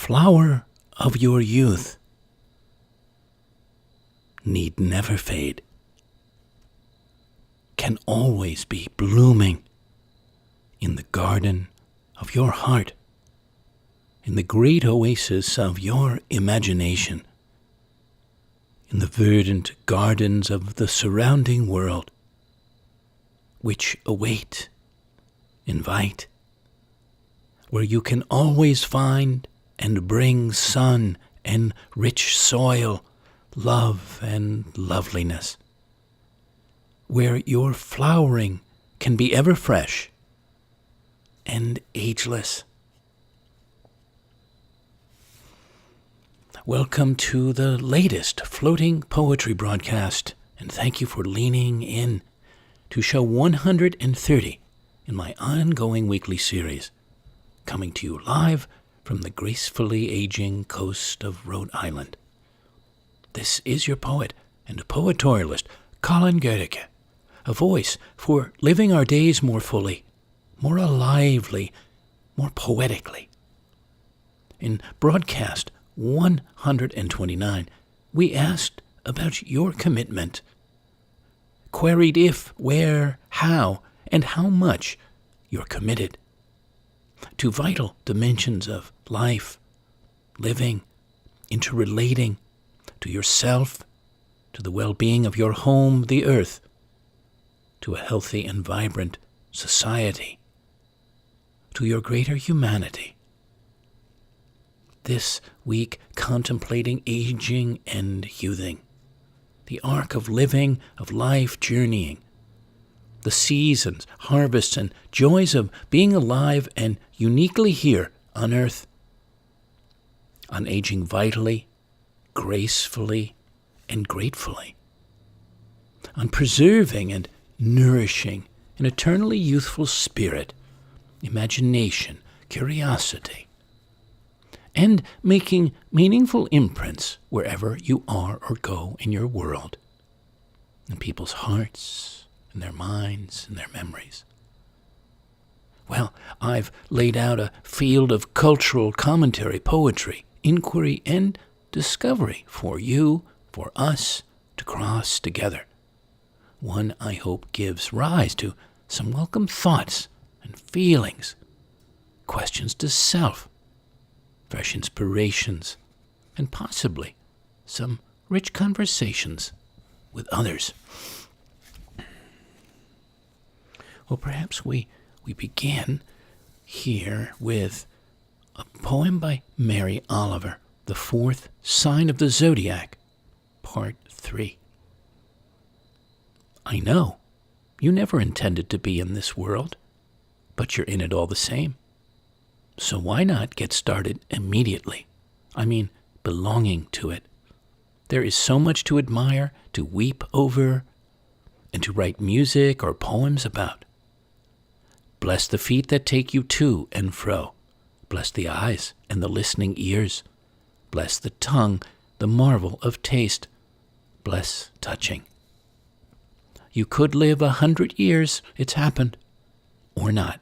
flower of your youth need never fade, can always be blooming in the garden of your heart, in the great oasis of your imagination, in the verdant gardens of the surrounding world, which await, invite, where you can always find and bring sun and rich soil, love and loveliness, where your flowering can be ever fresh and ageless. Welcome to the latest floating poetry broadcast, and thank you for leaning in to show 130 in my ongoing weekly series, coming to you live from the gracefully aging coast of Rhode Island. This is your poet and poetorialist, Colin Goedecke, a voice for living our days more fully, more alively, more poetically. In broadcast 129, we asked about your commitment, queried if, where, how, and how much you're committed to vital dimensions of life, living, interrelating to yourself, to the well-being of your home, the earth, to a healthy and vibrant society, to your greater humanity. This week, contemplating aging and youthing, the arc of living, of life journeying, the seasons, harvests, and joys of being alive and uniquely here on earth, on aging vitally, gracefully, and gratefully, on preserving and nourishing an eternally youthful spirit, imagination, curiosity, and making meaningful imprints wherever you are or go in your world, in people's hearts, in their minds, in their memories. Well, I've laid out a field of cultural commentary, poetry, inquiry, and discovery for you, for us, to cross together. One I hope gives rise to some welcome thoughts and feelings, questions to self, fresh inspirations, and possibly some rich conversations with others. Well, perhaps we begin here with a poem by Mary Oliver, The Fourth Sign of the Zodiac, Part 3. I know you never intended to be in this world, but you're in it all the same. So why not get started immediately? I mean, belonging to it. There is so much to admire, to weep over, and to write music or poems about. Bless the feet that take you to and fro. Bless the eyes and the listening ears. Bless the tongue, the marvel of taste. Bless touching. You could live 100 years, it's happened, or not.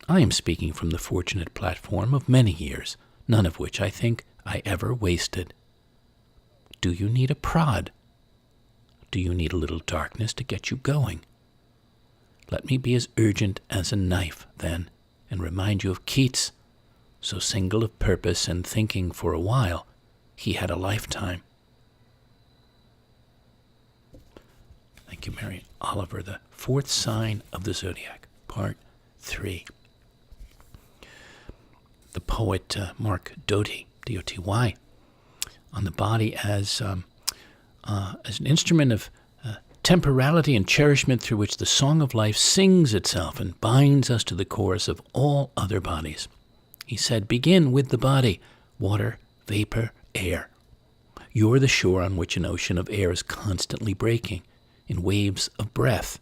I am speaking from the fortunate platform of many years, none of which I think I ever wasted. Do you need a prod? Do you need a little darkness to get you going? Let me be as urgent as a knife, then, and remind you of Keats, so single of purpose and thinking for a while, he had a lifetime. Thank you, Mary Oliver. The Fourth Sign of the Zodiac, Part 3. The poet Mark Doty, D-O-T-Y, on the body as an instrument of temporality and cherishment through which the song of life sings itself and binds us to the chorus of all other bodies. He said, begin with the body, water, vapor, air. You're the shore on which an ocean of air is constantly breaking in waves of breath,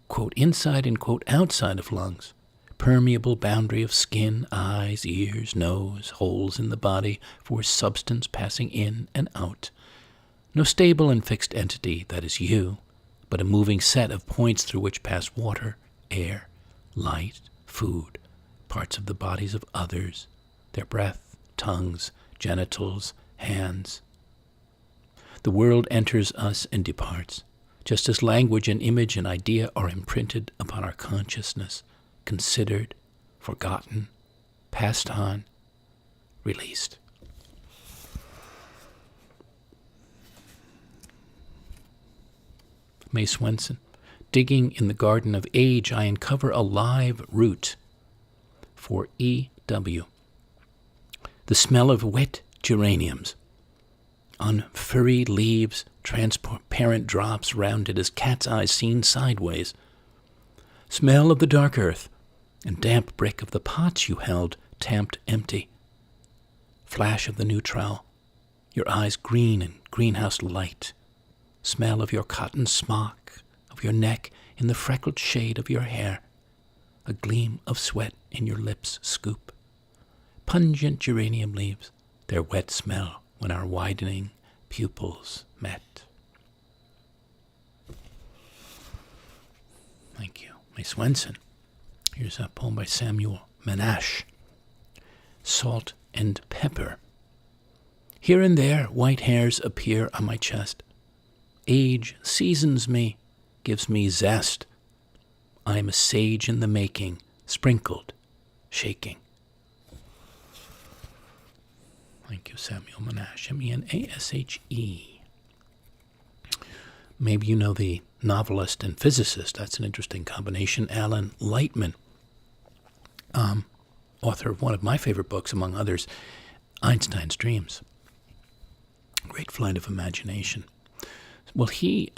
quote, inside and quote, outside of lungs, permeable boundary of skin, eyes, ears, nose, holes in the body for substance passing in and out. No stable and fixed entity that is you, but a moving set of points through which pass water, air, light, food, parts of the bodies of others, their breath, tongues, genitals, hands. The world enters us and departs, just as language and image and idea are imprinted upon our consciousness, considered, forgotten, passed on, released. May Swenson. Digging in the garden of age, I uncover a live root. For E.W. The smell of wet geraniums. On furry leaves, transparent drops rounded as cat's eyes seen sideways. Smell of the dark earth, and damp brick of the pots you held, tamped empty. Flash of the new trowel, your eyes green in greenhouse light. Smell of your cotton smock, of your neck in the freckled shade of your hair. A gleam of sweat in your lips scoop. Pungent geranium leaves, their wet smell when our widening pupils met. Thank you. May Swenson. Here's a poem by Samuel Manash. Salt and pepper. Here and there white hairs appear on my chest. Age seasons me, gives me zest. I am a sage in the making, sprinkled, shaking. Thank you, Samuel Manash, M-E-N-A-S-H-E. Maybe you know the novelist and physicist. That's an interesting combination. Alan Lightman, author of one of my favorite books, among others, Einstein's Dreams. Great flight of imagination. Well, he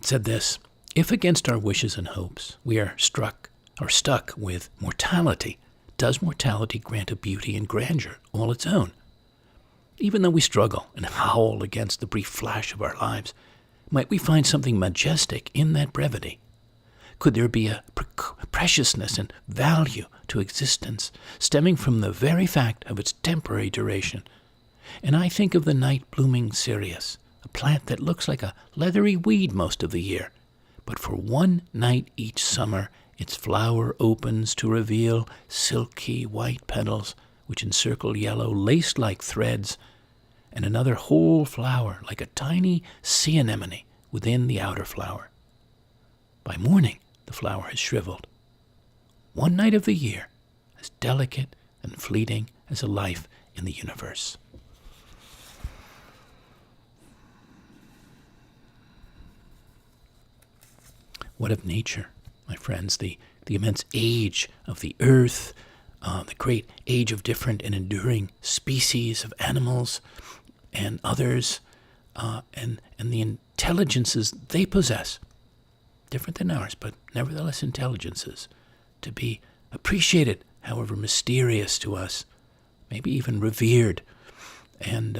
said this: if against our wishes and hopes we are stuck with mortality, does mortality grant a beauty and grandeur all its own? Even though we struggle and howl against the brief flash of our lives, might we find something majestic in that brevity? Could there be a preciousness and value to existence stemming from the very fact of its temporary duration? And I think of the night blooming cereus, a plant that looks like a leathery weed most of the year, but for one night each summer its flower opens to reveal silky white petals which encircle yellow laced like threads, and another whole flower like a tiny sea anemone within the outer flower. By morning the flower has shriveled. One night of the year, as delicate and fleeting as a life in the universe. What of nature, my friends? The immense age of the earth, the great age of different and enduring species of animals and others, and the intelligences they possess, different than ours, but nevertheless intelligences, to be appreciated, however mysterious to us, maybe even revered, and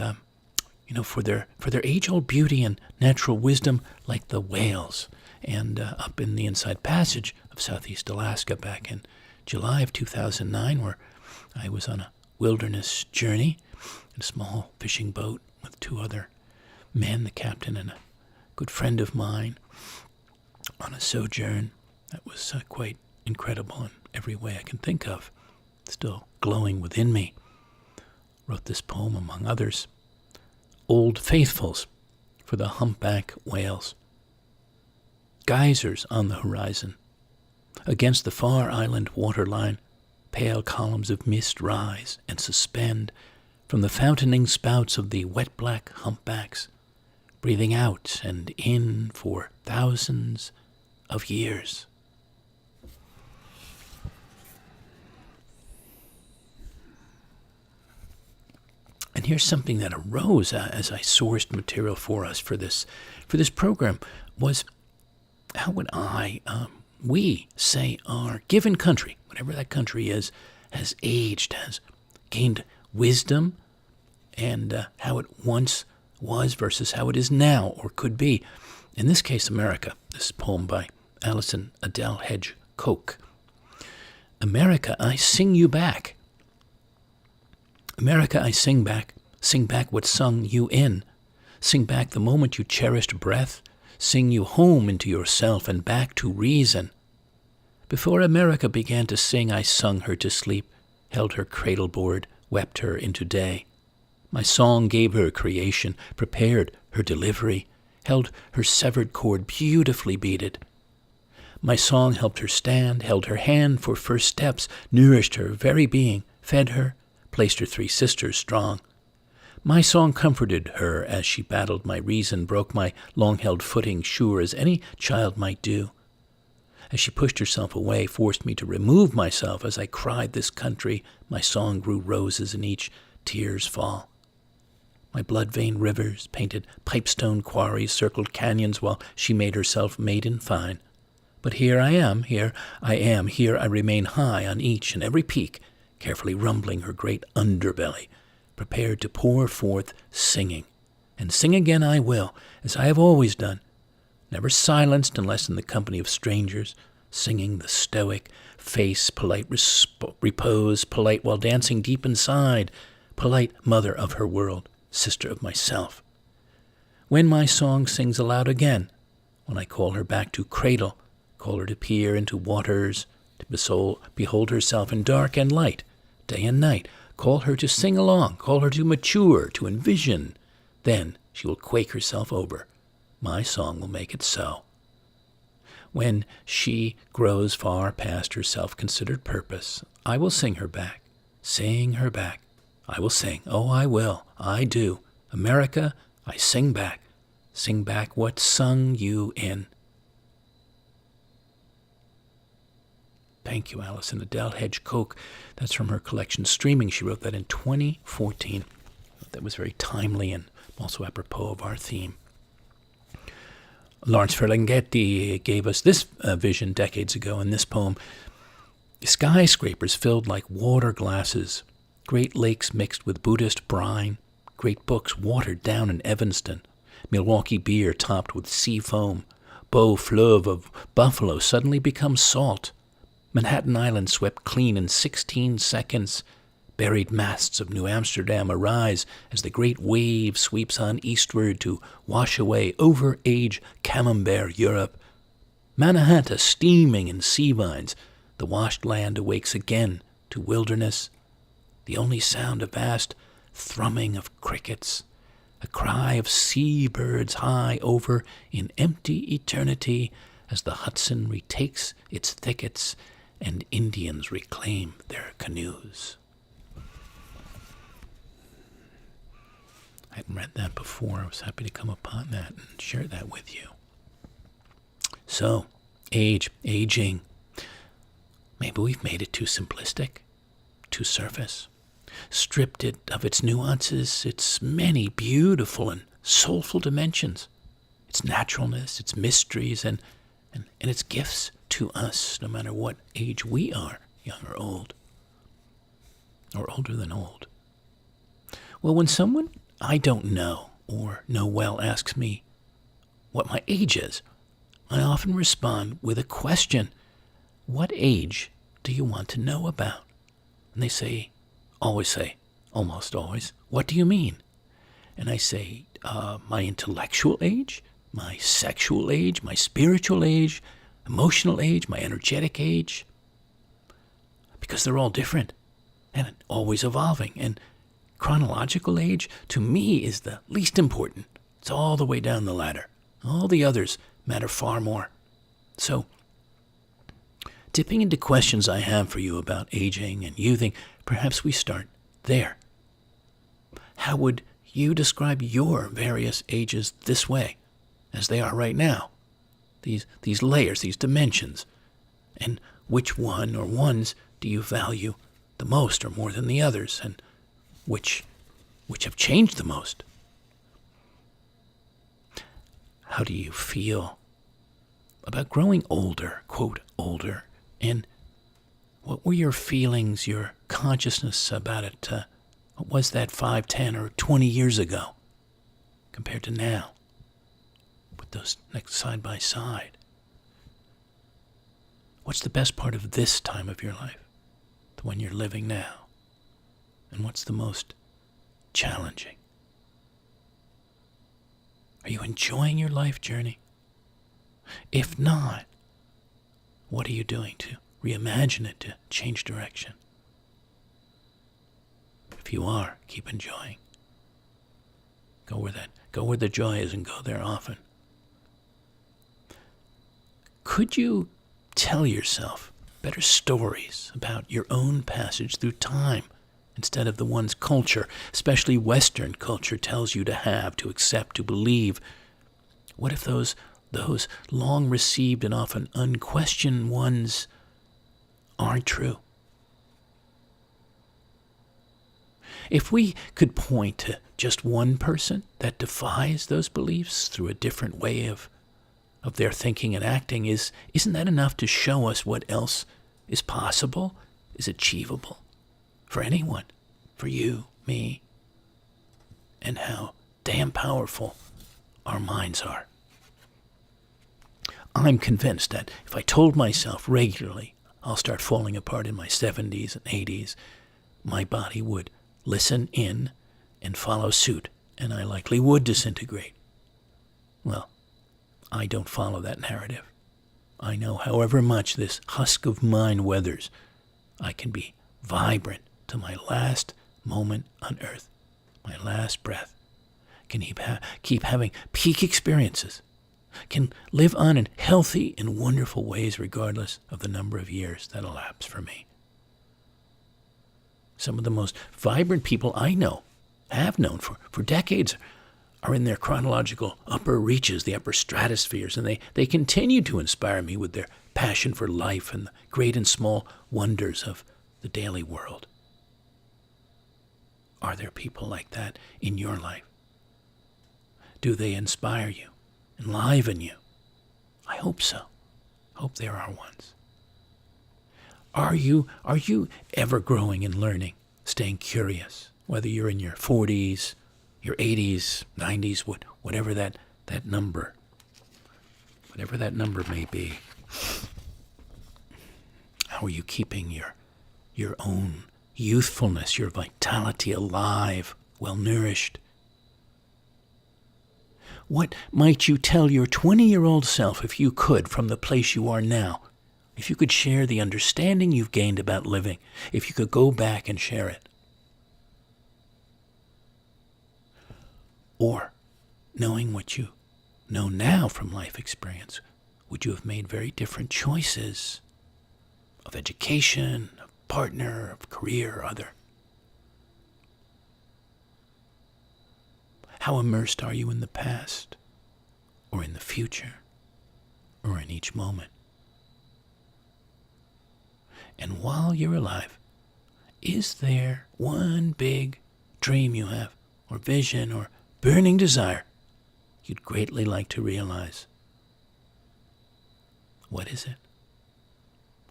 for their age-old beauty and natural wisdom, like the whales. And up in the Inside Passage of Southeast Alaska back in July of 2009, where I was on a wilderness journey in a small fishing boat with two other men, the captain and a good friend of mine, on a sojourn that was quite incredible in every way I can think of, still glowing within me. Wrote this poem, among others, Old Faithfuls for the Humpback Whales. Geysers on the horizon. Against the far island waterline, pale columns of mist rise and suspend from the fountaining spouts of the wet black humpbacks, breathing out and in for thousands of years. And here's something that arose as I sourced material for us for this program was, how would we say our given country, whatever that country is, has aged, has gained wisdom, and how it once was versus how it is now or could be. In this case, America. This poem by Alison Adele Hedge Koch. America, I sing you back. America, I sing back what sung you in. Sing back the moment you cherished breath. Sing you home into yourself and back to reason. Before America began to sing, I sung her to sleep, held her cradle board wept her into day. My song gave her creation, prepared her delivery, held her severed cord beautifully beaded. My song helped her stand, held her hand for first steps, nourished her very being, fed her, placed her 3 sisters strong. My song comforted her as she battled my reason, broke my long-held footing sure as any child might do. As she pushed herself away, forced me to remove myself as I cried this country, my song grew roses in each tear's fall. My blood-veined rivers painted pipestone quarries, circled canyons while she made herself maiden fine. But here I am, here I remain high on each and every peak, carefully rumbling her great underbelly, prepared to pour forth singing. And sing again I will, as I have always done, never silenced unless in the company of strangers, singing the stoic face, polite repose, polite while dancing deep inside, polite mother of her world, sister of myself. When my song sings aloud again, when I call her back to cradle, call her to peer into waters, to behold herself in dark and light, day and night, call her to sing along, call her to mature, to envision, then she will quake herself over. My song will make it so. When she grows far past her self-considered purpose, I will sing her back, sing her back. I will sing, oh I will, I do. America, I sing back what sung you in. Thank you, Alison Adele Hedge-Koch. That's from her collection Streaming. She wrote that in 2014. That was very timely and also apropos of our theme. Lawrence Ferlinghetti gave us this vision decades ago in this poem. Skyscrapers filled like water glasses, great lakes mixed with Buddhist brine, great books watered down in Evanston, Milwaukee beer topped with sea foam, Beau Fleuve of Buffalo suddenly becomes salt, Manhattan Island swept clean in 16 seconds, buried masts of New Amsterdam arise as the great wave sweeps on eastward to wash away over-age Camembert Europe. Mannahatta steaming in sea vines, the washed land awakes again to wilderness. The only sound a vast thrumming of crickets, a cry of seabirds high over in empty eternity as the Hudson retakes its thickets and Indians reclaim their canoes. I hadn't read that before. I was happy to come upon that and share that with you. So, aging. Maybe we've made it too simplistic, too surface, stripped it of its nuances, its many beautiful and soulful dimensions, its naturalness, its mysteries, and its gifts to us, no matter what age we are, young or old, or older than old. Well, when someone I don't know or know well asks me what my age is, I often respond with a question. What age do you want to know about? And they almost always, what do you mean? And I say, my intellectual age, my sexual age, my spiritual age, emotional age, my energetic age. Because they're all different and always evolving. And chronological age, to me, is the least important. It's all the way down the ladder. All the others matter far more. So, dipping into questions I have for you about aging and youthing, perhaps we start there. How would you describe your various ages this way, as they are right now? These layers, these dimensions, and which one or ones do you value the most or more than the others, and which have changed the most? How do you feel about growing older, quote, older, and what were your feelings, your consciousness about it? What was that 5, 10, or 20 years ago compared to now? Put those next side by side. What's the best part of this time of your life, the one you're living now? And what's the most challenging? Are you enjoying your life journey? If not, what are you doing to reimagine it, to change direction? If you are, keep enjoying. Go where the joy is and go there often. Could you tell yourself better stories about your own passage through time instead of the ones culture, especially Western culture, tells you to have, to accept, to believe? What if those long received and often unquestioned ones aren't true? If we could point to just one person that defies those beliefs through a different way of their thinking and acting, isn't that enough to show us what else is possible, is achievable for anyone, for you, me, and how damn powerful our minds are? I'm convinced that if I told myself regularly I'll start falling apart in my 70s and 80s, my body would listen in and follow suit, and I likely would disintegrate. Well, I don't follow that narrative. I know however much this husk of mine weathers, I can be vibrant to my last moment on earth, my last breath, can keep having peak experiences, can live on in healthy and wonderful ways regardless of the number of years that elapse for me. Some of the most vibrant people I know, have known for decades, are in their chronological upper reaches, the upper stratospheres, and they continue to inspire me with their passion for life and the great and small wonders of the daily world. Are there people like that in your life? Do they inspire you, enliven you? I hope so. Hope there are ones. Are you ever growing and learning, staying curious, whether you're in your 40s, your 80s, 90s, whatever that number may be? How are you keeping your own youthfulness, your vitality alive, well-nourished? What might you tell your 20-year-old self if you could from the place you are now? If you could share the understanding you've gained about living, if you could go back and share it? Or, knowing what you know now from life experience, would you have made very different choices of education, of partner, of career, or other? How immersed are you in the past, or in the future, or in each moment? And while you're alive, is there one big dream you have, or vision, or burning desire you'd greatly like to realize? What is it?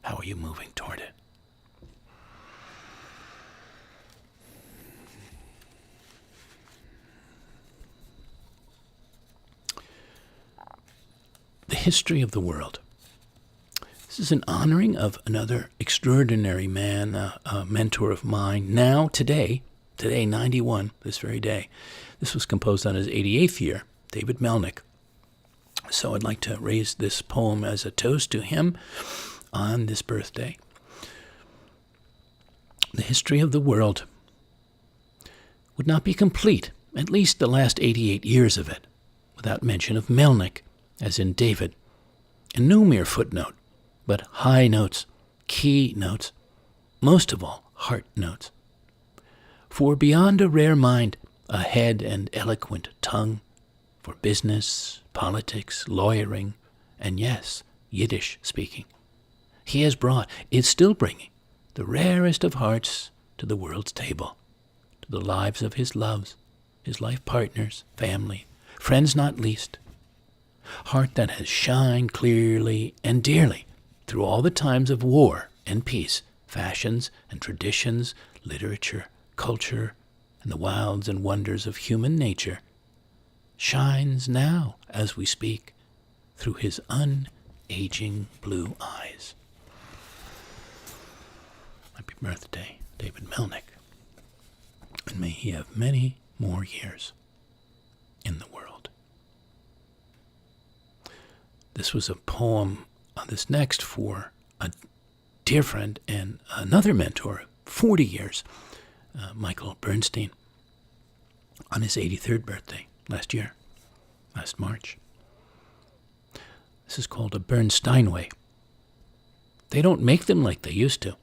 How are you moving toward it? The history of the world. This is an honoring of another extraordinary man, a mentor of mine. Now, today, 91, this very day. This was composed on his 88th year, David Melnick. So I'd like to raise this poem as a toast to him on this birthday. The history of the world would not be complete, at least the last 88 years of it, without mention of Melnick, as in David, and no mere footnote, but high notes, key notes, most of all, heart notes. For beyond a rare mind, a head and eloquent tongue, for business, politics, lawyering, and yes, Yiddish speaking, he has brought, is still bringing, the rarest of hearts to the world's table, to the lives of his loves, his life partners, family, friends not least. Heart that has shined clearly and dearly through all the times of war and peace, fashions and traditions, literature, culture, and the wilds and wonders of human nature, shines now as we speak through his unaging blue eyes. Happy birthday, David Melnick, and may he have many more years in the world. This was a poem on this next for a dear friend and another mentor, 40 years, Michael Bernstein, on his 83rd birthday last March. This is called a Bernsteinway. They don't make them like they used to,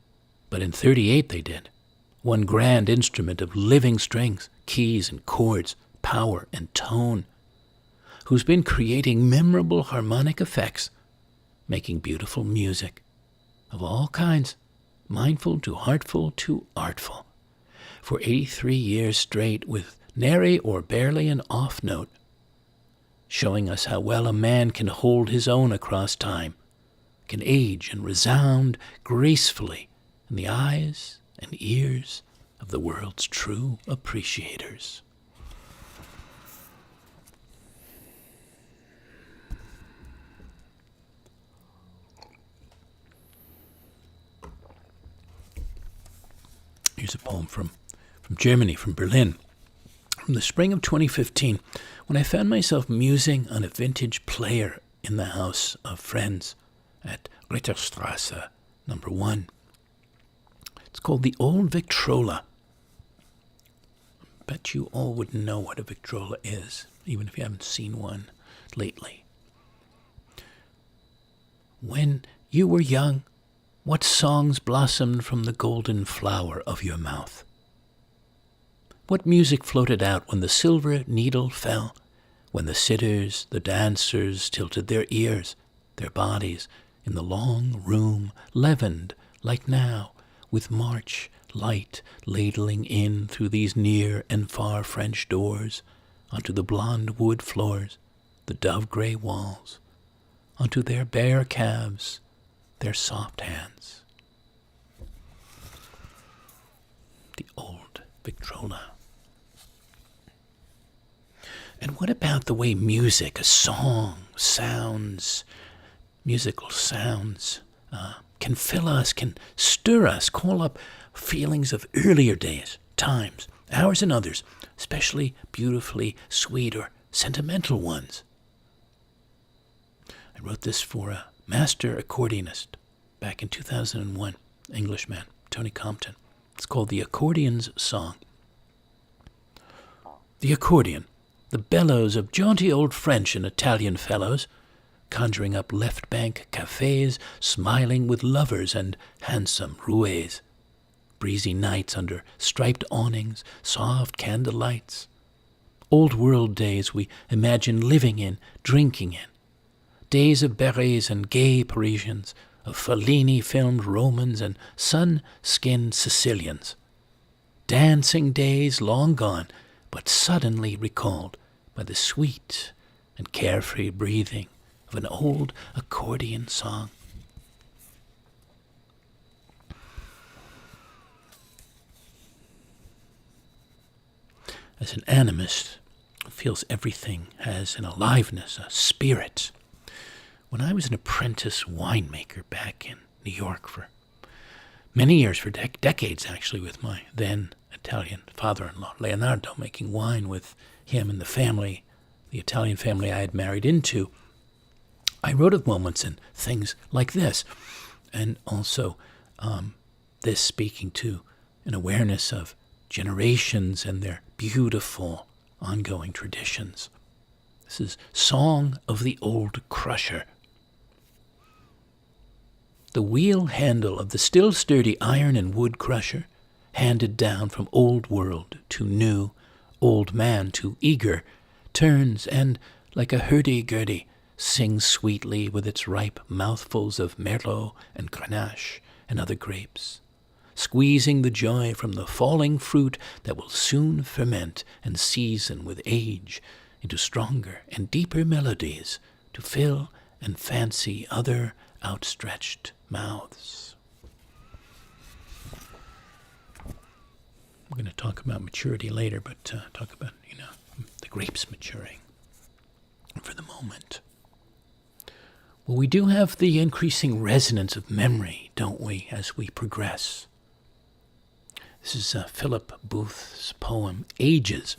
but in 1938 they did. One grand instrument of living strings, keys and chords, power and tone, who's been creating memorable harmonic effects, making beautiful music of all kinds, mindful to heartful to artful, for 83 years straight with nary or barely an off note, showing us how well a man can hold his own across time, can age and resound gracefully in the eyes and ears of the world's true appreciators. Here's a poem from Germany, from Berlin, from the spring of 2015, when I found myself musing on a vintage player in the house of friends at Ritterstrasse, number 1. It's called the Old Victrola. I bet you all would know what a Victrola is, even if you haven't seen one lately. When you were young, what songs blossomed from the golden flower of your mouth? What music floated out when the silver needle fell, when the sitters, the dancers tilted their ears, their bodies, in the long room, leavened, like now, with March light ladling in through these near and far French doors, onto the blonde wood floors, the dove-gray walls, onto their bare calves, their soft hands. The Old Victrola. And what about the way music, a song, sounds, musical sounds, can fill us, can stir us, call up feelings of earlier days, times, ours and others, especially beautifully sweet or sentimental ones. I wrote this for a master accordionist back in 2001, Englishman, Tony Compton. It's called The Accordion's Song. The accordion, the bellows of jaunty old French and Italian fellows, conjuring up left-bank cafes, smiling with lovers and handsome roués, breezy nights under striped awnings, soft candle lights, old-world days we imagine living in, drinking in, days of berets and gay Parisians, of Fellini-filmed Romans and sun-skinned Sicilians, dancing days long gone, but suddenly recalled by the sweet and carefree breathing of an old accordion song. As an animist who feels everything has an aliveness, a spirit, when I was an apprentice winemaker back in New York for many years, for decades actually, with my then Italian father-in-law, Leonardo, making wine with him and the family, the Italian family I had married into, I wrote of moments and things like this, and also this speaking to an awareness of generations and their beautiful ongoing traditions. This is Song of the Old Crusher. The wheel handle of the still sturdy iron and wood crusher, handed down from old world to new, old man to eager, turns and, like a hurdy-gurdy, sings sweetly with its ripe mouthfuls of merlot and grenache and other grapes, squeezing the joy from the falling fruit that will soon ferment and season with age into stronger and deeper melodies to fill and fancy other outstretched mouths. We're going to talk about maturity later, but talk about, the grapes maturing for the moment. Well, we do have the increasing resonance of memory, don't we, as we progress. This is Philip Booth's poem, Ages.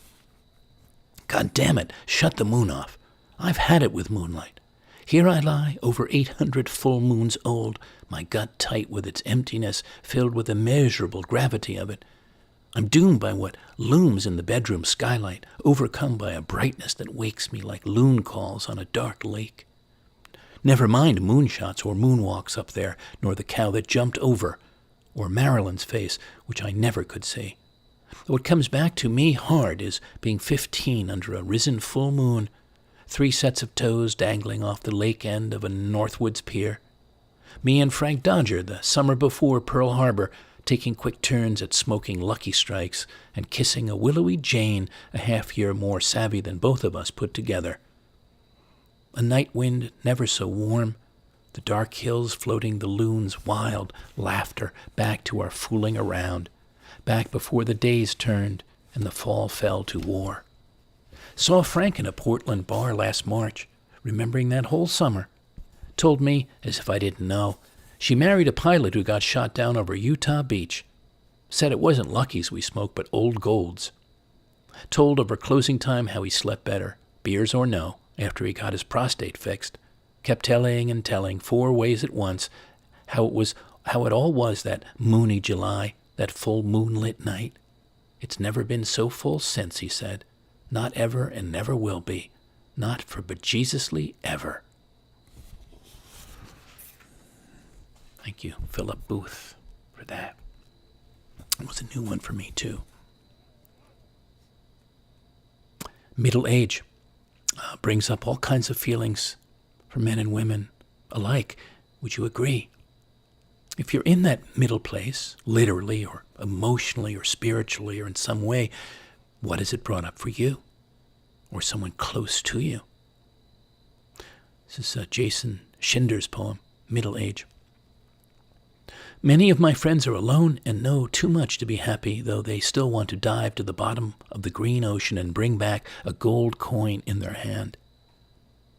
God damn it, shut the moon off. I've had it with moonlight. Here I lie, over 800 full moons old, my gut tight with its emptiness, filled with immeasurable gravity of it. I'm doomed by what looms in the bedroom skylight, overcome by a brightness that wakes me like loon calls on a dark lake. Never mind moonshots or moonwalks up there, nor the cow that jumped over, or Marilyn's face, which I never could see. What comes back to me hard is being 15 under a risen full moon, 3 sets of toes dangling off the lake end of a Northwoods pier. Me and Frank Dodger, the summer before Pearl Harbor, taking quick turns at smoking Lucky Strikes and kissing a willowy Jane a half-year more savvy than both of us put together. A night wind never so warm, the dark hills floating the loon's wild laughter back to our fooling around, back before the days turned and the fall fell to war. Saw Frank in a Portland bar last March, remembering that whole summer. Told me, as if I didn't know, she married a pilot who got shot down over Utah Beach. Said it wasn't Lucky's we smoked, but Old Gold's. Told over closing time how he slept better, beers or no, after he got his prostate fixed. Kept telling and telling 4 ways at once how it all was that moony July, that full moonlit night. It's never been so full since, he said. Not ever and never will be. Not for bejesusly ever. Thank you, Philip Booth, for that. It was a new one for me, too. Middle age brings up all kinds of feelings for men and women alike. Would you agree? If you're in that middle place, literally or emotionally or spiritually or in some way, what has it brought up for you or someone close to you? This is Jason Schinder's poem, Middle Age. Many of my friends are alone and know too much to be happy, though they still want to dive to the bottom of the green ocean and bring back a gold coin in their hand.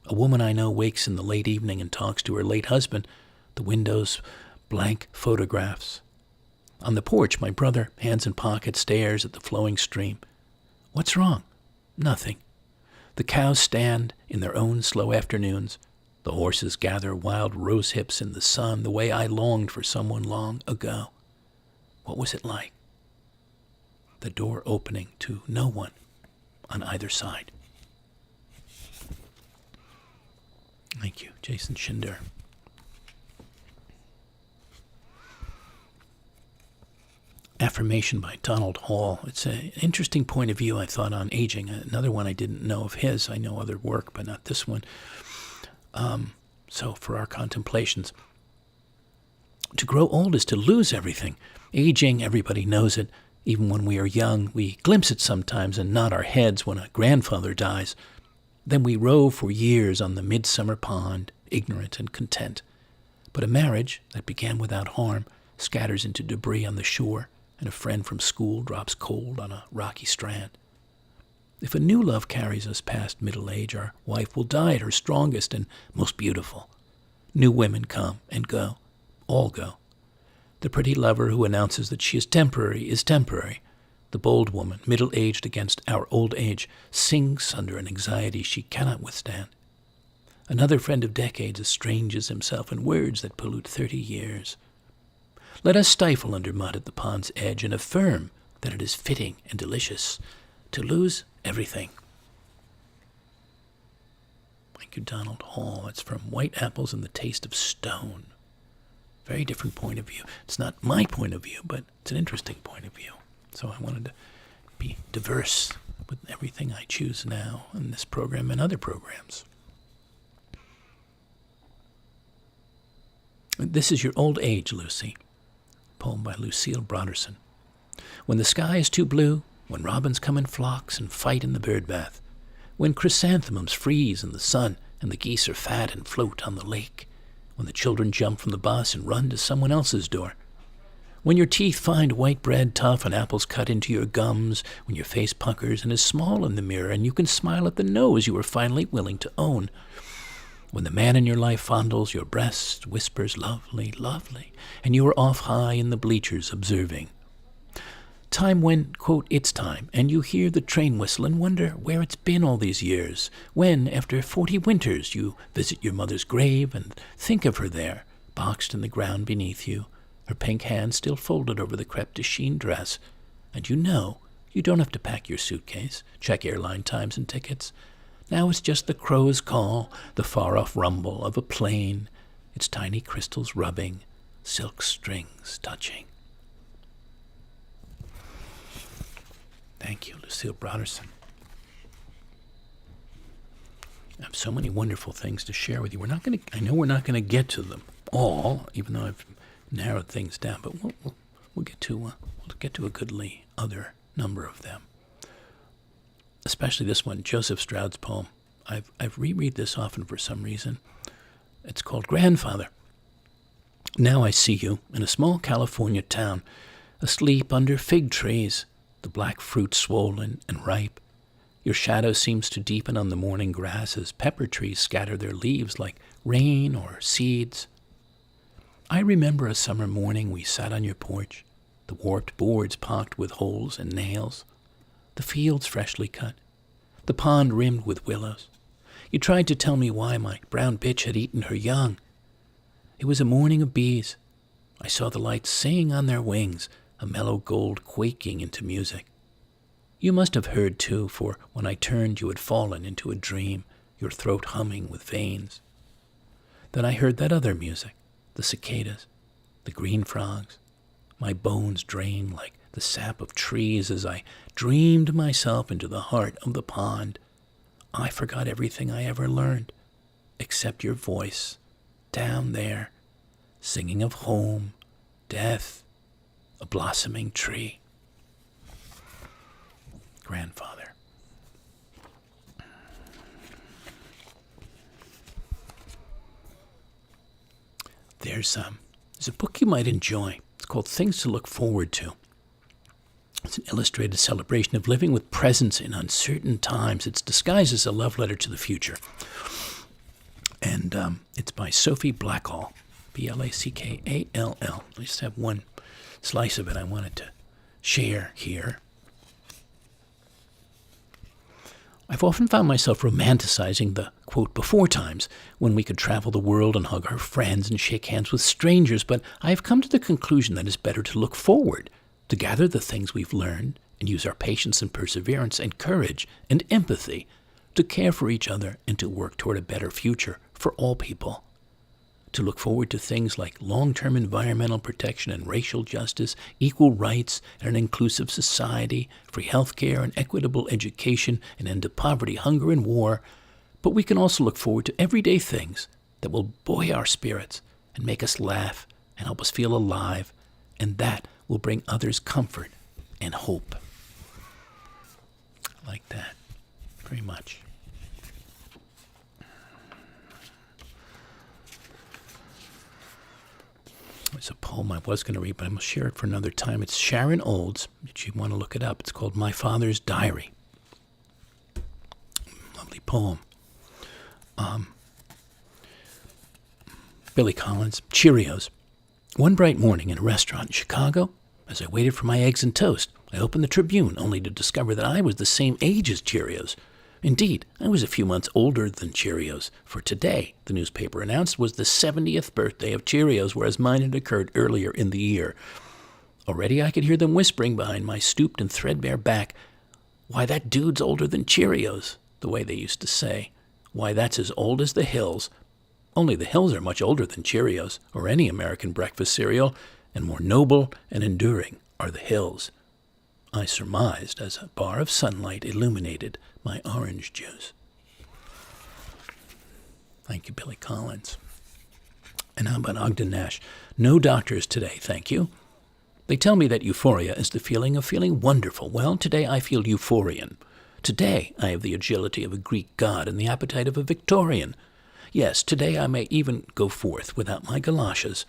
A woman I know wakes in the late evening and talks to her late husband, the windows blank photographs. On the porch, my brother, hands in pocket, stares at the flowing stream. What's wrong? Nothing. The cows stand in their own slow afternoons. The horses gather wild rose hips in the sun the way I longed for someone long ago. What was it like? The door opening to no one on either side. Thank you, Jason Schinder. Affirmation by Donald Hall. It's an interesting point of view, I thought, on aging. Another one I didn't know of his. I know other work, but not this one. So for our contemplations, to grow old is to lose everything. Aging, everybody knows it. Even when we are young, we glimpse it sometimes and nod our heads when a grandfather dies. Then we rove for years on the midsummer pond, ignorant and content. But a marriage that began without harm scatters into debris on the shore, and a friend from school drops cold on a rocky strand. If a new love carries us past middle age, our wife will die at her strongest and most beautiful. New women come and go, all go. The pretty lover who announces that she is temporary is temporary. The bold woman, middle-aged against our old age, sinks under an anxiety she cannot withstand. Another friend of decades estranges himself in words that pollute 30 years. Let us stifle under mud at the pond's edge and affirm that it is fitting and delicious to lose everything. Thank you, Donald Hall. It's from White Apples and the Taste of Stone. Very different point of view. It's not my point of view, but it's an interesting point of view. So I wanted to be diverse with everything I choose now in this program and other programs. This is Your Old Age, Lucy. Poem by Lucille Broderson. When the sky is too blue, when robins come in flocks and fight in the bird bath, when chrysanthemums freeze in the sun and the geese are fat and float on the lake, when the children jump from the bus and run to someone else's door, when your teeth find white bread tough and apples cut into your gums, when your face puckers and is small in the mirror and you can smile at the nose you are finally willing to own, when the man in your life fondles your breast, whispers, lovely, lovely, and you are off high in the bleachers observing. Time when, quote, it's time, and you hear the train whistle and wonder where it's been all these years, when, after 40 winters, you visit your mother's grave and think of her there, boxed in the ground beneath you, her pink hand still folded over the crepe de chine dress, And you don't have to pack your suitcase, check airline times and tickets. Now it's just the crow's call, the far-off rumble of a plane, its tiny crystals rubbing, silk strings touching. Thank you, Lucille Broderson. I have so many wonderful things to share with you. I know we're not going to get to them all, even though I've narrowed things down, but we'll get to a goodly other number of them. Especially this one, Joseph Stroud's poem. I've reread this often for some reason. It's called Grandfather. Now I see you in a small California town, asleep under fig trees, the black fruit swollen and ripe. Your shadow seems to deepen on the morning grass as pepper trees scatter their leaves like rain or seeds. I remember a summer morning we sat on your porch, the warped boards pocked with holes and nails, the fields freshly cut, the pond rimmed with willows. You tried to tell me why my brown bitch had eaten her young. It was a morning of bees. I saw the lights sing on their wings, a mellow gold quaking into music. You must have heard, too, for when I turned you had fallen into a dream, your throat humming with veins. Then I heard that other music, the cicadas, the green frogs. My bones drained like the sap of trees as I dreamed myself into the heart of the pond. I forgot everything I ever learned, except your voice, down there, singing of home, death, a blossoming tree. Grandfather. There's a book you might enjoy. It's called Things to Look Forward to. It's an illustrated celebration of living with presence in uncertain times. It's disguised as a love letter to the future. And it's by Sophie Blackall, Blackall. I just have one slice of it I wanted to share here. I've often found myself romanticizing the, quote, before times when we could travel the world and hug our friends and shake hands with strangers, but I have come to the conclusion that it's better to look forward, to gather the things we've learned and use our patience and perseverance and courage and empathy to care for each other and to work toward a better future for all people. To look forward to things like long-term environmental protection and racial justice, equal rights and an inclusive society, free health care and equitable education, an end to poverty, hunger, and war. But we can also look forward to everyday things that will buoy our spirits and make us laugh and help us feel alive, and that will bring others comfort and hope. I like that very much. It's a poem I was going to read, but I'm going to share it for another time. It's Sharon Olds, if you want to look it up. It's called My Father's Diary. Lovely poem. Billy Collins, Cheerios. One bright morning in a restaurant in Chicago, as I waited for my eggs and toast, I opened the Tribune only to discover that I was the same age as Cheerios. Indeed, I was a few months older than Cheerios, for today, the newspaper announced, was the 70th birthday of Cheerios, whereas mine had occurred earlier in the year. Already I could hear them whispering behind my stooped and threadbare back, "Why, that dude's older than Cheerios," the way they used to say. "Why, that's as old as the hills." Only the hills are much older than Cheerios, or any American breakfast cereal, and more noble and enduring are the hills, I surmised as a bar of sunlight illuminated my orange juice. Thank you, Billy Collins. And how about Ogden Nash? No doctors today, thank you. They tell me that euphoria is the feeling of feeling wonderful. Well, today I feel euphorian. Today I have the agility of a Greek god and the appetite of a Victorian. Yes, today I may even go forth without my galoshes.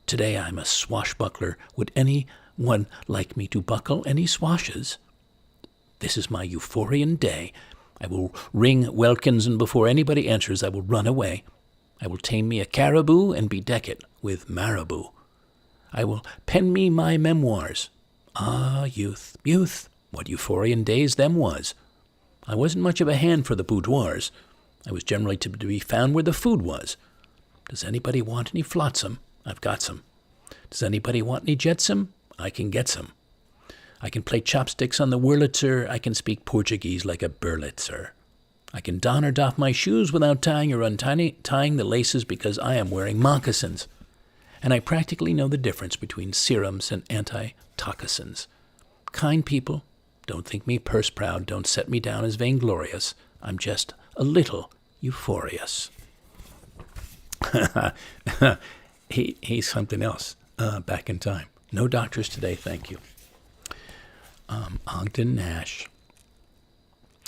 Today I'm a swashbuckler. Would anyone like me to buckle any swashes? This is my euphorian day. I will ring welkins, and before anybody answers, I will run away. I will tame me a caribou and bedeck it with marabou. I will pen me my memoirs. Ah, youth, youth, what euphorian days them was. I wasn't much of a hand for the boudoirs. I was generally to be found where the food was. Does anybody want any flotsam? I've got some. Does anybody want any jetsam? I can get some. I can play chopsticks on the Wurlitzer. I can speak Portuguese like a Berlitzer. I can don or doff my shoes without tying or untying the laces because I am wearing moccasins. And I practically know the difference between serums and antitoxins. Kind people, don't think me purse-proud, don't set me down as vainglorious. I'm just a little euphorious. He's something else back in time. No doctors today, thank you. Ogden Nash.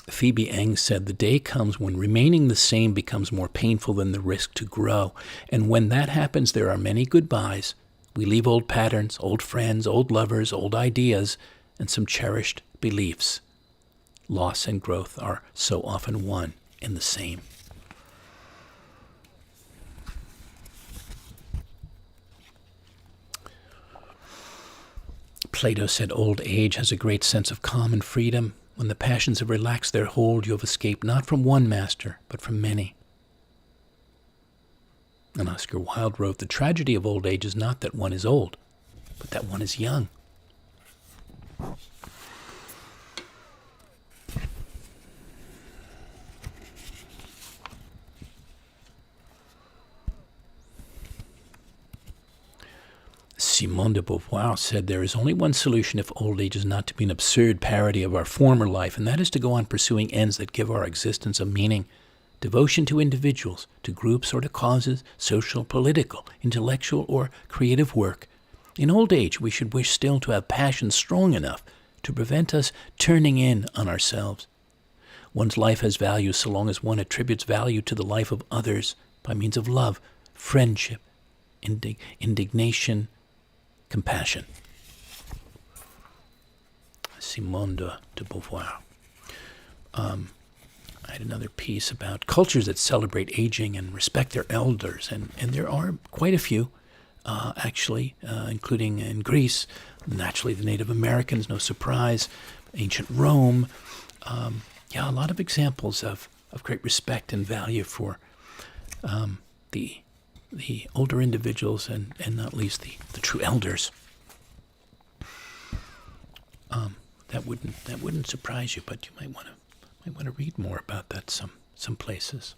Phoebe Eng said, the day comes when remaining the same becomes more painful than the risk to grow. And when that happens, there are many goodbyes. We leave old patterns, old friends, old lovers, old ideas, and some cherished beliefs. Loss and growth are so often one and the same. Plato said old age has a great sense of calm and freedom. When the passions have relaxed their hold, you have escaped not from one master, but from many. And Oscar Wilde wrote, the tragedy of old age is not that one is old, but that one is young. Simone de Beauvoir said, there is only one solution if old age is not to be an absurd parody of our former life, and that is to go on pursuing ends that give our existence a meaning. Devotion to individuals, to groups, or to causes, social, political, intellectual, or creative work. In old age, we should wish still to have passion strong enough to prevent us turning in on ourselves. One's life has value so long as one attributes value to the life of others by means of love, friendship, indignation, compassion. Simone de Beauvoir. I had another piece about cultures that celebrate aging and respect their elders, and there are quite a few, actually, including in Greece, naturally the Native Americans, no surprise, ancient Rome. A lot of examples of great respect and value for the older individuals and not least the true elders. That wouldn't surprise you, but you might want to read more about that some places.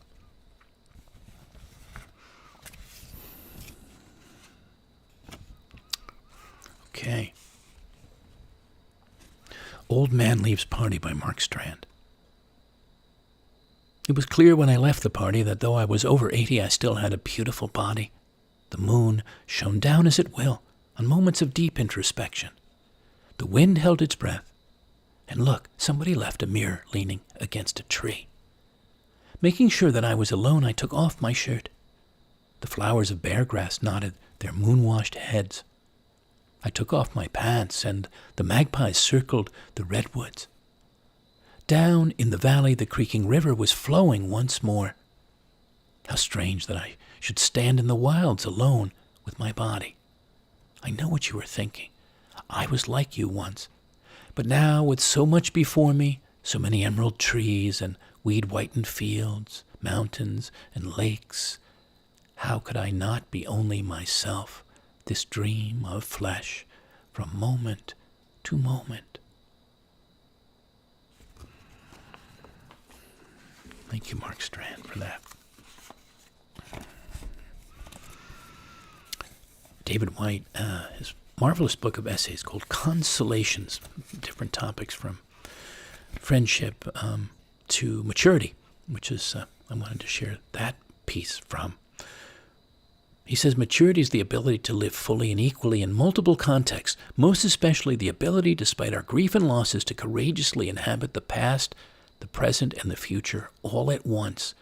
Okay. Old Man Leaves Party by Mark Strand. It was clear when I left the party that though I was over 80, I still had a beautiful body. The moon shone down as it will on moments of deep introspection. The wind held its breath. And look, somebody left a mirror leaning against a tree. Making sure that I was alone, I took off my shirt. The flowers of bear grass nodded their moon-washed heads. I took off my pants, and the magpies circled the redwoods. Down in the valley, the creaking river was flowing once more. How strange that I should stand in the wilds alone with my body. I know what you were thinking. I was like you once. But now, with so much before me, so many emerald trees and weed-whitened fields, mountains and lakes, how could I not be only myself, this dream of flesh, from moment to moment? Thank you, Mark Strand, for that. David White, his marvelous book of essays called Consolations, different topics from friendship to maturity, which is, I wanted to share that piece from. He says, maturity is the ability to live fully and equally in multiple contexts, most especially the ability, despite our grief and losses, to courageously inhabit the past, the present, and the future all at once.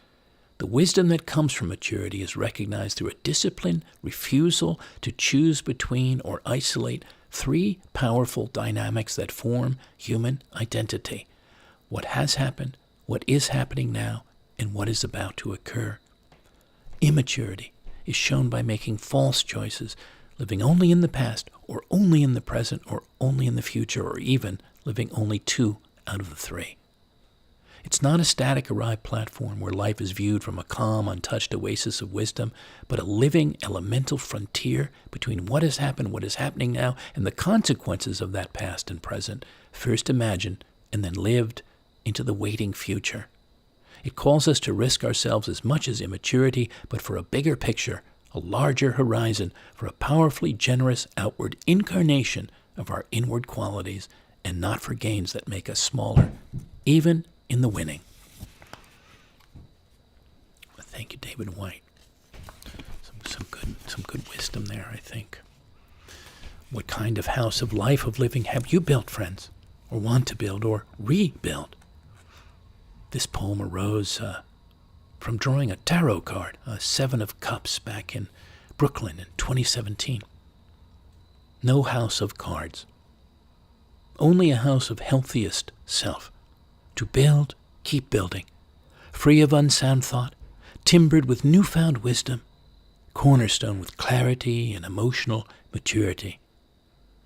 The wisdom that comes from maturity is recognized through a disciplined refusal to choose between or isolate three powerful dynamics that form human identity: what has happened, what is happening now, and what is about to occur. Immaturity is shown by making false choices, living only in the past, or only in the present, or only in the future, or even living only two out of the three. It's not a static arrived platform where life is viewed from a calm, untouched oasis of wisdom, but a living, elemental frontier between what has happened, what is happening now, and the consequences of that past and present, first imagined and then lived into the waiting future. It calls us to risk ourselves as much as immaturity, but for a bigger picture, a larger horizon, for a powerfully generous outward incarnation of our inward qualities, and not for gains that make us smaller, even in the winning. Thank you, David White. Some good wisdom there, I think. What kind of house of life, of living have you built, friends, or want to build, or rebuild? This poem arose from drawing a tarot card, a 7 of Cups, back in Brooklyn in 2017. No house of cards. Only a house of healthiest self. To build, keep building, free of unsound thought, timbered with newfound wisdom, cornerstone with clarity and emotional maturity,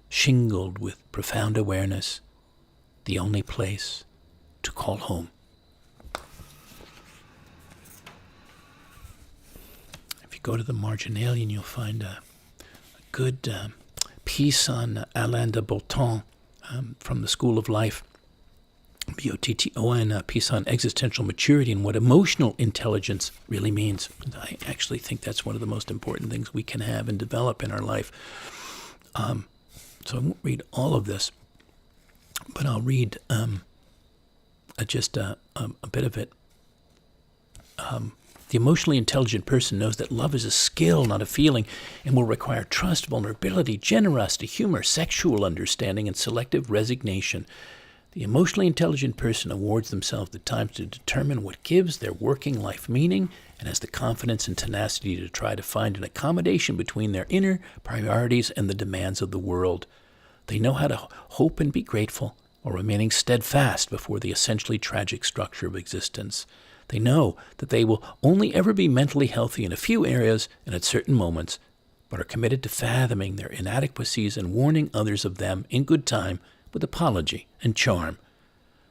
shingled with profound awareness, the only place to call home. If you go to the Marginalian, you'll find a good piece on Alain de Botton from the School of Life, Botton, a piece on existential maturity and what emotional intelligence really means. I actually think that's one of the most important things we can have and develop in our life. So I won't read all of this, but I'll read just a bit of it. The emotionally intelligent person knows that love is a skill, not a feeling, and will require trust, vulnerability, generosity, humor, sexual understanding, and selective resignation. The emotionally intelligent person awards themselves the time to determine what gives their working life meaning and has the confidence and tenacity to try to find an accommodation between their inner priorities and the demands of the world. They know how to hope and be grateful while remaining steadfast before the essentially tragic structure of existence. They know that they will only ever be mentally healthy in a few areas and at certain moments, but are committed to fathoming their inadequacies and warning others of them in good time with apology and charm.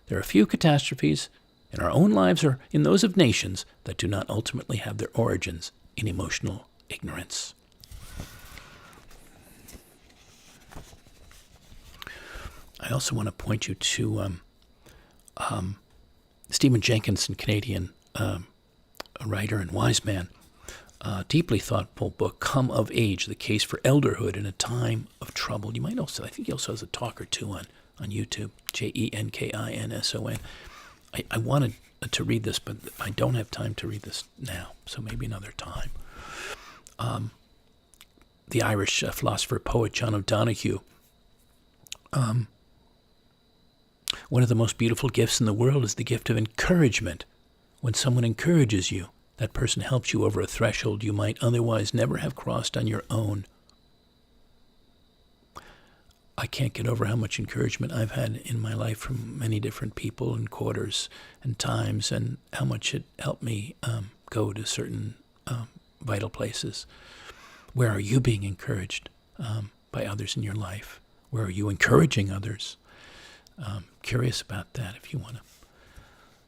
There are few catastrophes in our own lives or in those of nations that do not ultimately have their origins in emotional ignorance. I also want to point you to Stephen Jenkinson, Canadian writer and wise man, deeply thoughtful book, Come of Age, The Case for Elderhood in a Time of Trouble. You might also, I think he also has a talk or two on YouTube, Jenkinson. I wanted to read this, but I don't have time to read this now, so maybe another time. The Irish philosopher, poet John O'Donoghue. One of the most beautiful gifts in the world is the gift of encouragement. When someone encourages you, that person helps you over a threshold you might otherwise never have crossed on your own. I can't get over how much encouragement I've had in my life from many different people and quarters and times, and how much it helped me go to certain vital places. Where are you being encouraged by others in your life? Where are you encouraging others? Curious about that. If you want to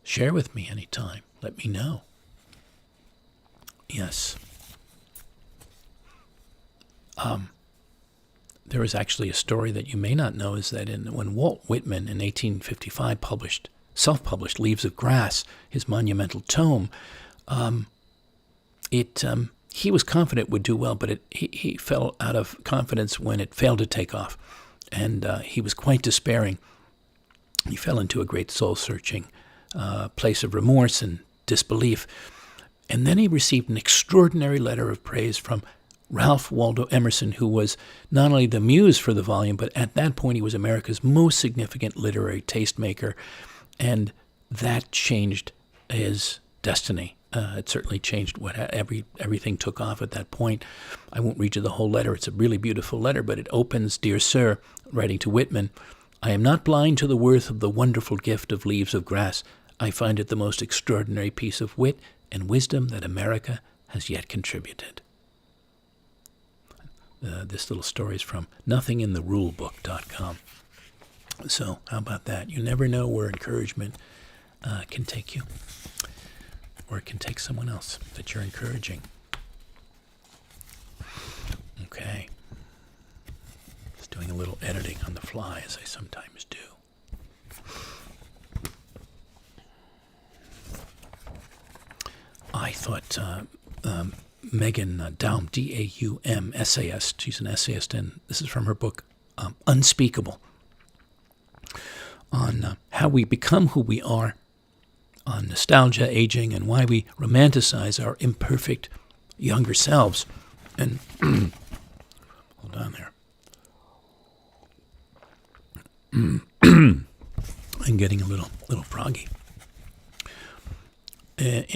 share with me anytime, let me know. Yes. There is actually a story that you may not know, is that when Walt Whitman in 1855 self-published Leaves of Grass, his monumental tome, he was confident it would do well, but he fell out of confidence when it failed to take off. And he was quite despairing. He fell into a great soul-searching place of remorse and disbelief. And then he received an extraordinary letter of praise from Ralph Waldo Emerson, who was not only the muse for the volume, but at that point he was America's most significant literary tastemaker. And that changed his destiny. It certainly changed what everything took off at that point. I won't read you the whole letter. It's a really beautiful letter, but it opens, "Dear Sir," writing to Whitman, "I am not blind to the worth of the wonderful gift of Leaves of Grass. I find it the most extraordinary piece of wit and wisdom that America has yet contributed." This little story is from nothingintherulebook.com. So how about that? You never know where encouragement can take you, or it can take someone else that you're encouraging. Okay. Just doing a little editing on the fly, as I sometimes do. I thought Megan Daum, D-A-U-M, essayist, she's an essayist, and this is from her book, Unspeakable, on how we become who we are, on nostalgia, aging, and why we romanticize our imperfect younger selves. And hold on there. I'm getting a little froggy.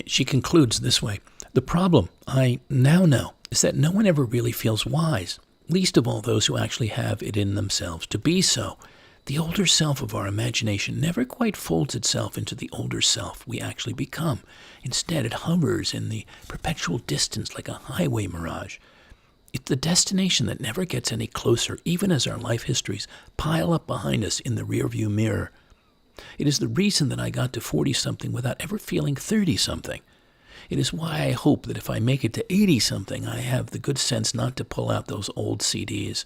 She concludes this way: the problem I now know is that no one ever really feels wise, least of all those who actually have it in themselves to be so. The older self of our imagination never quite folds itself into the older self we actually become. Instead, it hovers in the perpetual distance like a highway mirage. It's the destination that never gets any closer, even as our life histories pile up behind us in the rearview mirror. It is the reason that I got to 40-something without ever feeling 30-something. It is why I hope that if I make it to 80-something, I have the good sense not to pull out those old CDs.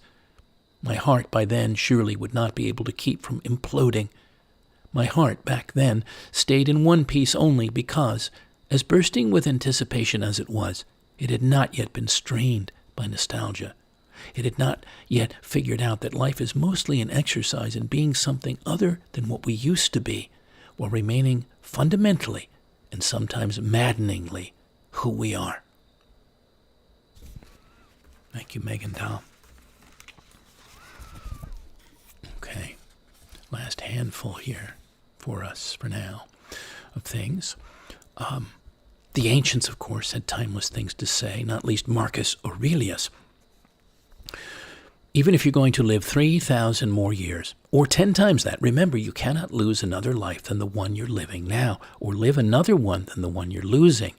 My heart by then surely would not be able to keep from imploding. My heart back then stayed in one piece only because, as bursting with anticipation as it was, it had not yet been strained by nostalgia. It had not yet figured out that life is mostly an exercise in being something other than what we used to be, while remaining fundamentally and sometimes maddeningly who we are. Thank you, Megan Daum. Okay, last handful here for us for now of things. The ancients, of course, had timeless things to say, not least Marcus Aurelius. Even if you're going to live 3,000 more years, or 10 times that, remember, you cannot lose another life than the one you're living now, or live another one than the one you're losing.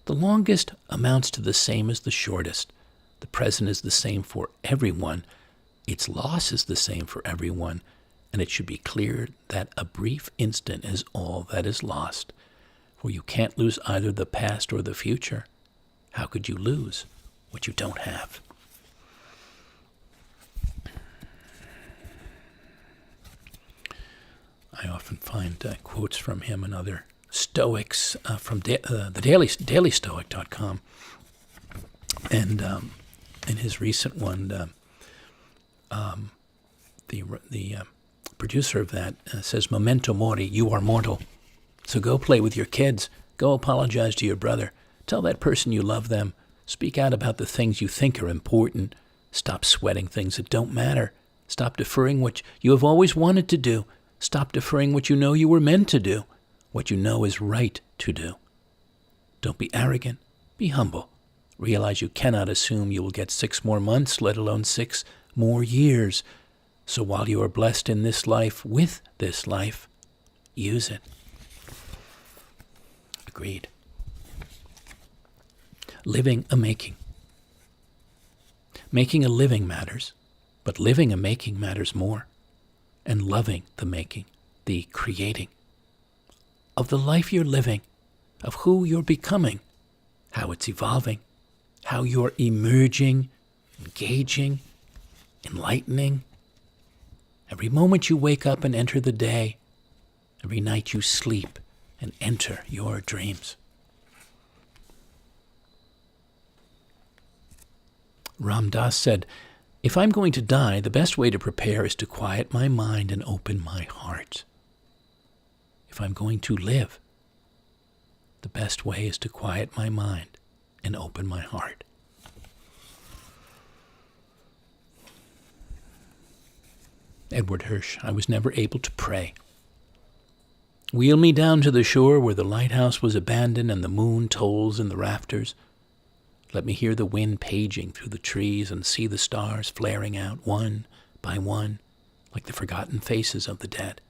The longest amounts to the same as the shortest. The present is the same for everyone. Its loss is the same for everyone, and it should be clear that a brief instant is all that is lost. For you can't lose either the past or the future. How could you lose what you don't have? I often find quotes from him and other Stoics from the dailystoic.com. And in his recent one, the producer of that says, "Memento mori, you are mortal. So go play with your kids. Go apologize to your brother. Tell that person you love them. Speak out about the things you think are important. Stop sweating things that don't matter. Stop deferring what you have always wanted to do. Stop deferring what you know you were meant to do, what you know is right to do. Don't be arrogant. Be humble. Realize you cannot assume you will get 6 more months, let alone 6 more years. So while you are blessed in this life with this life, use it." Agreed. Living a making. Making a living matters, but living a making matters more. And loving the making, the creating, of the life you're living, of who you're becoming, how it's evolving, how you're emerging, engaging, enlightening. Every moment you wake up and enter the day, every night you sleep and enter your dreams. Ram Dass said, "If I'm going to die, the best way to prepare is to quiet my mind and open my heart. If I'm going to live, the best way is to quiet my mind and open my heart." Edward Hirsch, "I was never able to pray. Wheel me down to the shore where the lighthouse was abandoned and the moon tolls in the rafters. Let me hear the wind paging through the trees and see the stars flaring out one by one like the forgotten faces of the dead.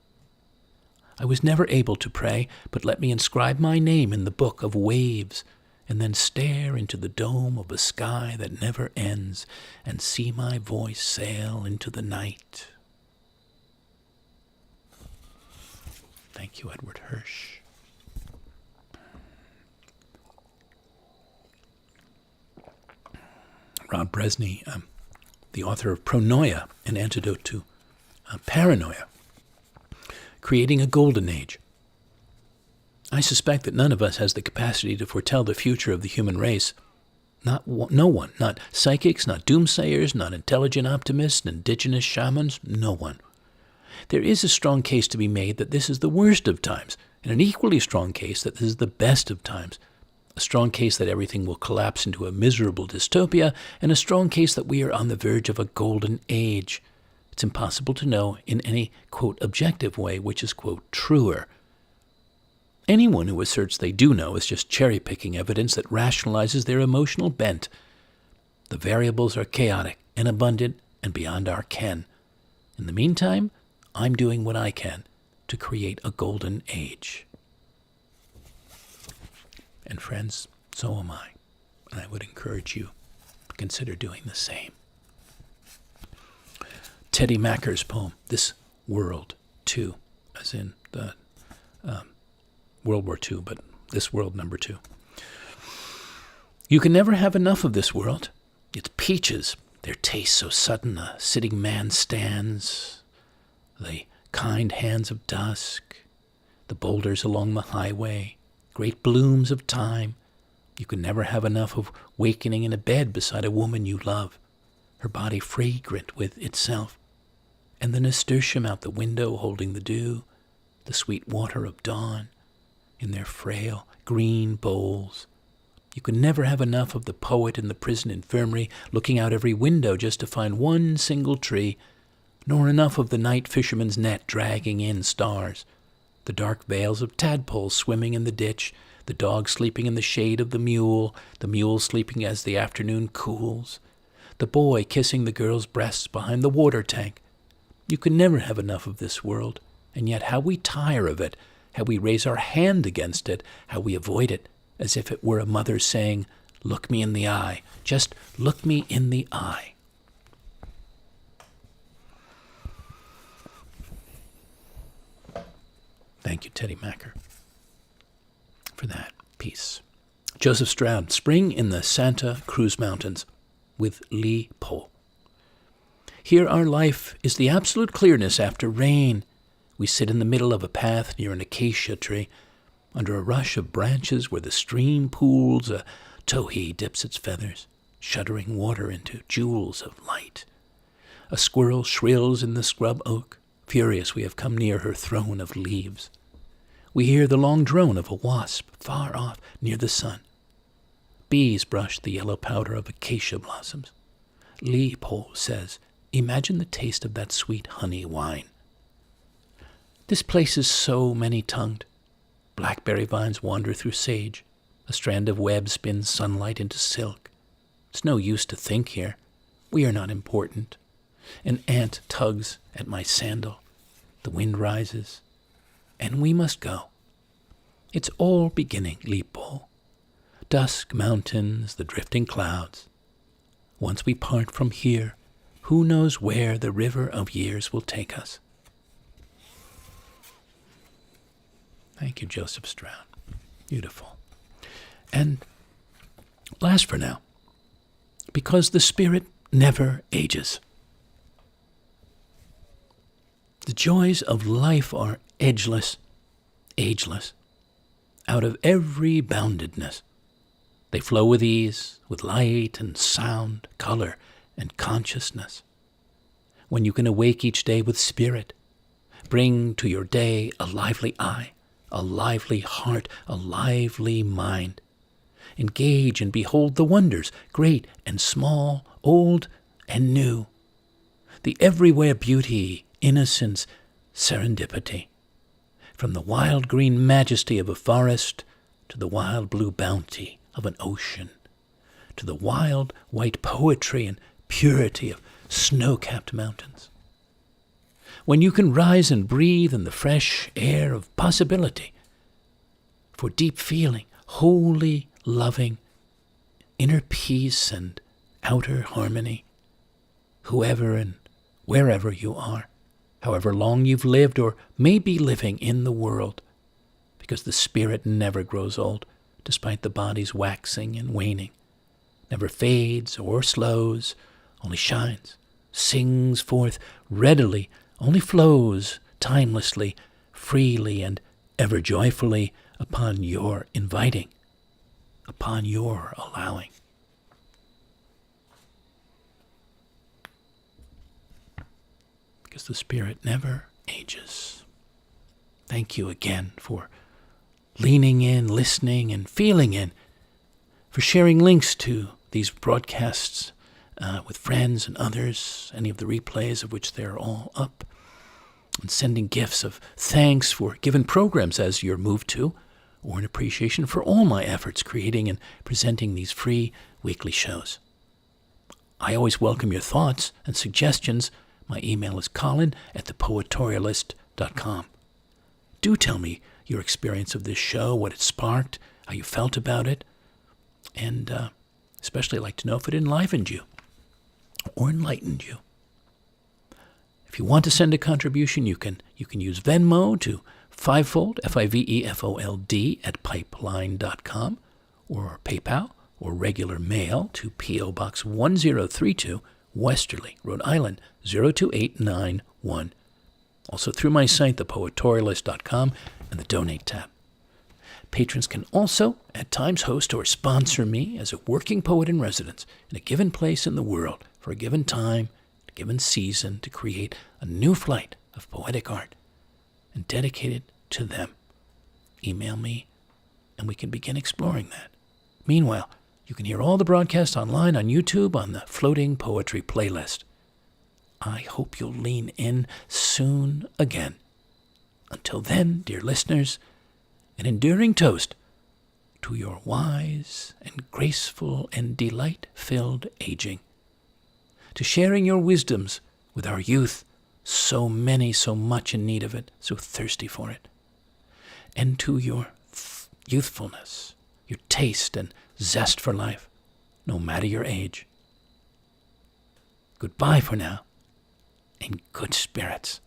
I was never able to pray, but let me inscribe my name in the book of waves and then stare into the dome of a sky that never ends and see my voice sail into the night." Thank you, Edward Hirsch. Rob Bresney, the author of Pronoia, an antidote to paranoia, creating a golden age. I suspect that none of us has the capacity to foretell the future of the human race. No one, not psychics, not doomsayers, not intelligent optimists, indigenous shamans, no one. There is a strong case to be made that this is the worst of times, and an equally strong case that this is the best of times. A strong case that everything will collapse into a miserable dystopia, and a strong case that we are on the verge of a golden age. It's impossible to know in any, quote, objective way which is, quote, truer. Anyone who asserts they do know is just cherry-picking evidence that rationalizes their emotional bent. The variables are chaotic and abundant and beyond our ken. In the meantime, I'm doing what I can to create a golden age. And friends, so am I. And I would encourage you to consider doing the same. Teddy Macker's poem, This World Too, as in the World War II, but this world number 2. You can never have enough of this world. Its peaches, their taste so sudden, a sitting man stands, the kind hands of dusk, the boulders along the highway, great blooms of time. You can never have enough of wakening in a bed beside a woman you love, her body fragrant with itself, and the nasturtium out the window holding the dew, the sweet water of dawn, in their frail green bowls. You can never have enough of the poet in the prison infirmary looking out every window just to find one single tree, nor enough of the night fisherman's net dragging in stars, the dark veils of tadpoles swimming in the ditch, the dog sleeping in the shade of the mule sleeping as the afternoon cools, the boy kissing the girl's breasts behind the water tank. You can never have enough of this world, and yet how we tire of it, how we raise our hand against it, how we avoid it, as if it were a mother saying, "Look me in the eye, just look me in the eye." Thank you, Teddy Macker, for that piece. Joseph Stroud, Spring in the Santa Cruz Mountains, with Lee Po. Here our life is the absolute clearness after rain. We sit in the middle of a path near an acacia tree, under a rush of branches where the stream pools, a towhee dips its feathers, shuddering water into jewels of light. A squirrel shrills in the scrub oak, furious we have come near her throne of leaves. We hear the long drone of a wasp far off near the sun. Bees brush the yellow powder of acacia blossoms. Lee Po says, "Imagine the taste of that sweet honey wine." This place is so many-tongued. Blackberry vines wander through sage. A strand of web spins sunlight into silk. It's no use to think here. We are not important. An ant tugs at my sandal. The wind rises, and we must go. It's all beginning, Lipo. Dusk mountains, the drifting clouds. Once we part from here, who knows where the river of years will take us? Thank you, Joseph Stroud. Beautiful. And last for now, because the spirit never ages. The joys of life are edgeless, ageless, out of every boundedness. They flow with ease, with light and sound, color and consciousness. When you can awake each day with spirit, bring to your day a lively eye, a lively heart, a lively mind. Engage and behold the wonders, great and small, old and new. The everywhere beauty, innocence, serendipity. From the wild green majesty of a forest to the wild blue bounty of an ocean, to the wild white poetry and purity of snow-capped mountains. When you can rise and breathe in the fresh air of possibility, for deep feeling, holy, loving, inner peace and outer harmony, whoever and wherever you are, however long you've lived or may be living in the world, because the spirit never grows old, despite the body's waxing and waning, never fades or slows, only shines, sings forth readily, only flows timelessly, freely, and ever joyfully upon your inviting, upon your allowing. Because the Spirit never ages. Thank you again for leaning in, listening, and feeling in, for sharing links to these broadcasts with friends and others, any of the replays of which they're all up, and sending gifts of thanks for given programs as you're moved to, or an appreciation for all my efforts creating and presenting these free weekly shows. I always welcome your thoughts and suggestions. My email is colin@thepoetorialist.com. Do tell me your experience of this show, what it sparked, how you felt about it, and especially like to know if it enlivened you or enlightened you. If you want to send a contribution, you can use Venmo to Fivefold, Fivefold, @pipeline.com, or PayPal, or regular mail to P.O. Box 1032, Westerly, Rhode Island, 02891. Also through my site, thepoetorialist.com, and the Donate tab. Patrons can also, at times, host or sponsor me as a working poet in residence in a given place in the world for a given time, a given season, to create a new flight of poetic art and dedicate it to them. Email me, and we can begin exploring that. Meanwhile, you can hear all the broadcasts online on YouTube on the Floating Poetry playlist. I hope you'll lean in soon again. Until then, dear listeners, an enduring toast to your wise and graceful and delight-filled aging, to sharing your wisdoms with our youth, so many, so much in need of it, so thirsty for it, and to your youthfulness, your taste and zest for life, no matter your age. Goodbye for now, and good spirits.